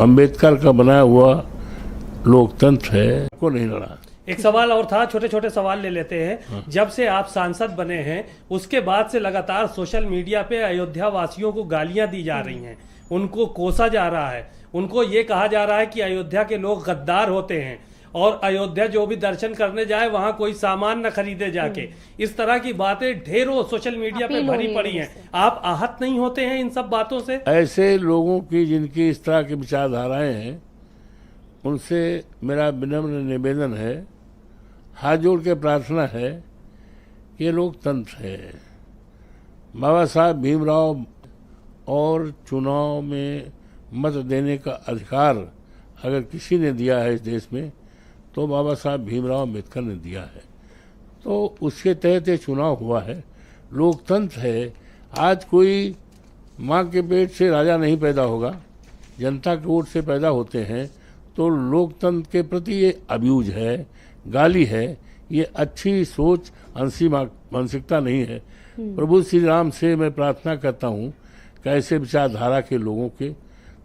अंबेडकर का बनाया हुआ लोकतंत्र है, को नहीं लड़ा। एक सवाल और था, छोटे छोटे सवाल ले लेते हैं। जब से आप सांसद बने हैं उसके बाद से लगातार सोशल मीडिया पे अयोध्या वासियों को गालियां दी जा रही हैं, उनको कोसा जा रहा है, उनको ये कहा जा रहा है कि अयोध्या के लोग गद्दार होते हैं और अयोध्या जो भी दर्शन करने जाए वहां कोई सामान न खरीदे जाके। इस तरह की बातें ढेरों सोशल मीडिया पे भरी पड़ी हैं। आप आहत नहीं होते हैं इन सब बातों से? ऐसे लोगों की जिनकी इस तरह की विचारधाराएं हैं उनसे मेरा विनम्र निवेदन है, हाथ जोड़ के प्रार्थना है कि ये लोकतंत्र है। बाबा साहब भीमराव और चुनाव में मत देने का अधिकार अगर किसी ने दिया है इस देश में तो बाबा साहब भीमराव अम्बेडकर ने दिया है। तो उसके तहत ये चुनाव हुआ है, लोकतंत्र है। आज कोई माँ के पेट से राजा नहीं पैदा होगा, जनता के वोट से पैदा होते हैं। तो लोकतंत्र के प्रति ये अब्यूज है, गाली है, ये अच्छी सोच अंशी मानसिकता नहीं है। प्रभु श्री राम से मैं प्रार्थना करता हूँ कि ऐसे विचारधारा के लोगों के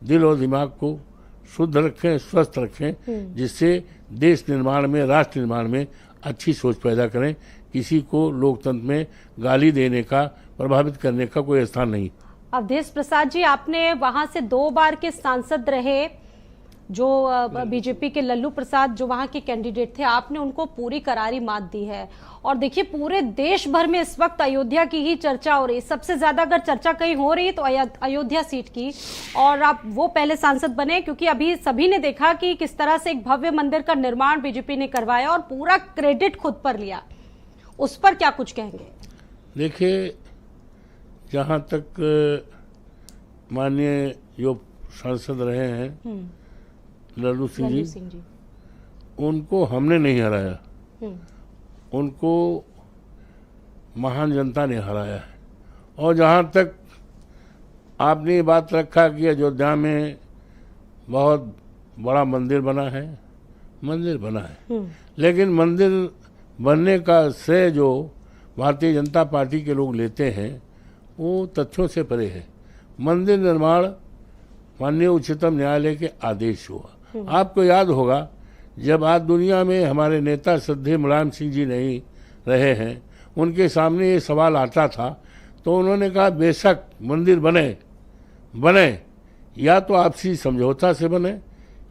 दिल और दिमाग को शुद्ध रखें, स्वस्थ रखें, जिससे देश निर्माण में, राष्ट्र निर्माण में अच्छी सोच पैदा करें। किसी को लोकतंत्र में गाली देने का, प्रभावित करने का कोई स्थान नहीं। अवधेश प्रसाद जी, आपने वहां से 2 बार के सांसद रहे, जो बीजेपी के लल्लू प्रसाद जो वहां के कैंडिडेट थे, आपने उनको पूरी करारी मात दी है। और देखिए पूरे देश भर में इस वक्त अयोध्या की ही चर्चा हो रही है। सबसे ज्यादा अगर चर्चा कहीं हो रही है तो अयोध्या सीट की। और आप वो पहले सांसद बने क्योंकि अभी सभी ने देखा कि किस तरह से एक भव्य मंदिर का निर्माण बीजेपी ने करवाया और पूरा क्रेडिट खुद पर लिया। उस पर क्या कुछ कहेंगे? देखिए, जहाँ तक माननीय जो सांसद रहे हैं लल्लू सिंह जी, उनको हमने नहीं हराया, उनको महान जनता ने हराया है। और जहाँ तक आपने ये बात रखा कि अयोध्या में बहुत बड़ा मंदिर बना है, मंदिर बना है, लेकिन मंदिर बनने का श्रेय जो भारतीय जनता पार्टी के लोग लेते हैं वो तथ्यों से परे है। मंदिर निर्माण माननीय उच्चतम न्यायालय के आदेश हुआ। आपको याद होगा जब आज दुनिया में हमारे नेता श्रद्धेय मुलायम सिंह जी नहीं रहे हैं, उनके सामने ये सवाल आता था तो उन्होंने कहा बेशक मंदिर बने या तो आपसी समझौता से बने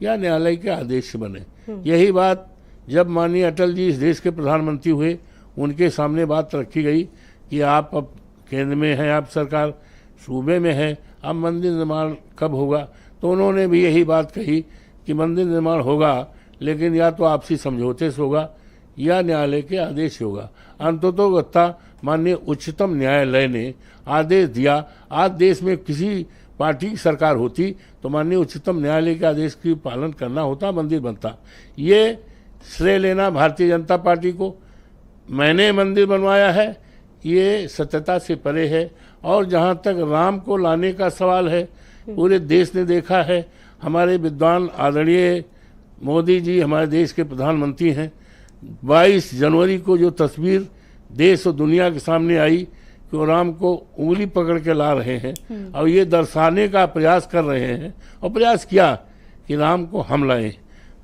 या न्यायालय के आदेश से बने। यही बात जब माननीय अटल जी इस देश के प्रधानमंत्री हुए, उनके सामने बात रखी गई कि आप अब केंद्र में हैं, आप सरकार सूबे में है, अब मंदिर निर्माण कब होगा? तो उन्होंने भी यही बात कही कि मंदिर निर्माण होगा लेकिन या तो आपसी समझौते से होगा या न्यायालय के आदेश से होगा। अंततोगत्ता माननीय उच्चतम न्यायालय ने आदेश दिया। आज देश में किसी पार्टी की सरकार होती तो माननीय उच्चतम न्यायालय के आदेश की पालन करना होता, मंदिर बनता। ये श्रेय लेना भारतीय जनता पार्टी को, मैंने मंदिर बनवाया है, ये सत्यता से परे है। और जहाँ तक राम को लाने का सवाल है, पूरे देश ने देखा है, हमारे विद्वान आदरणीय मोदी जी हमारे देश के प्रधानमंत्री हैं। 22 जनवरी को जो तस्वीर देश और दुनिया के सामने आई कि वो राम को उंगली पकड़ के ला रहे हैं और ये दर्शाने का प्रयास कर रहे हैं, और प्रयास किया कि राम को हम लाएं।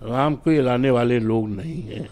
राम को ये लाने वाले लोग नहीं हैं,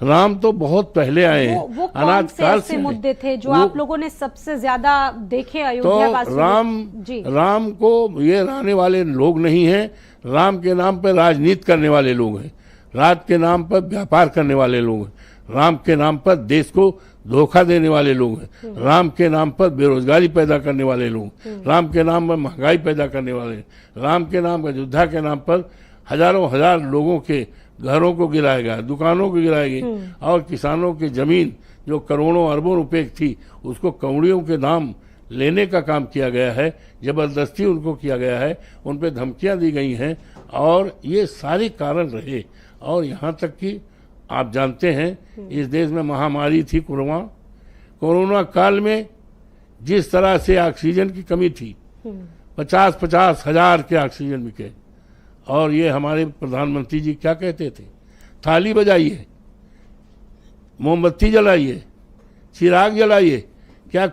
राम तो बहुत पहले आए हैं। वो अनाज काल से मुद्दे थे जो आप लोगों ने सबसे ज्यादा देखे अयोध्या तो राम को ये लाने वाले लोग नहीं हैं। राम के नाम पर राजनीति करने वाले लोग हैं, राज के नाम पर व्यापार करने वाले लोग हैं, राम के नाम पर देश को धोखा देने वाले लोग हैं, राम के नाम पर बेरोजगारी पैदा करने वाले लोग, राम के नाम पर महंगाई पैदा करने वाले, राम के नाम पर, अयोध्या के नाम पर हजारों हजार लोगों के घरों को गिराया गया, दुकानों को गिराई गई, और किसानों की जमीन जो करोड़ों अरबों रुपए की थी उसको कौड़ियों के दाम लेने का काम किया गया है, जबरदस्ती उनको किया गया है, उन पे धमकियां दी गई हैं। और ये सारे कारण रहे। और यहाँ तक कि आप जानते हैं इस देश में महामारी थी कोरोना काल में जिस तरह से ऑक्सीजन की कमी थी, 50-50 हजार के ऑक्सीजन बिके। और ये हमारे प्रधानमंत्री जी क्या कहते थे, थाली बजाइए, मोमबत्ती जलाइए, चिराग जलाइए, क्या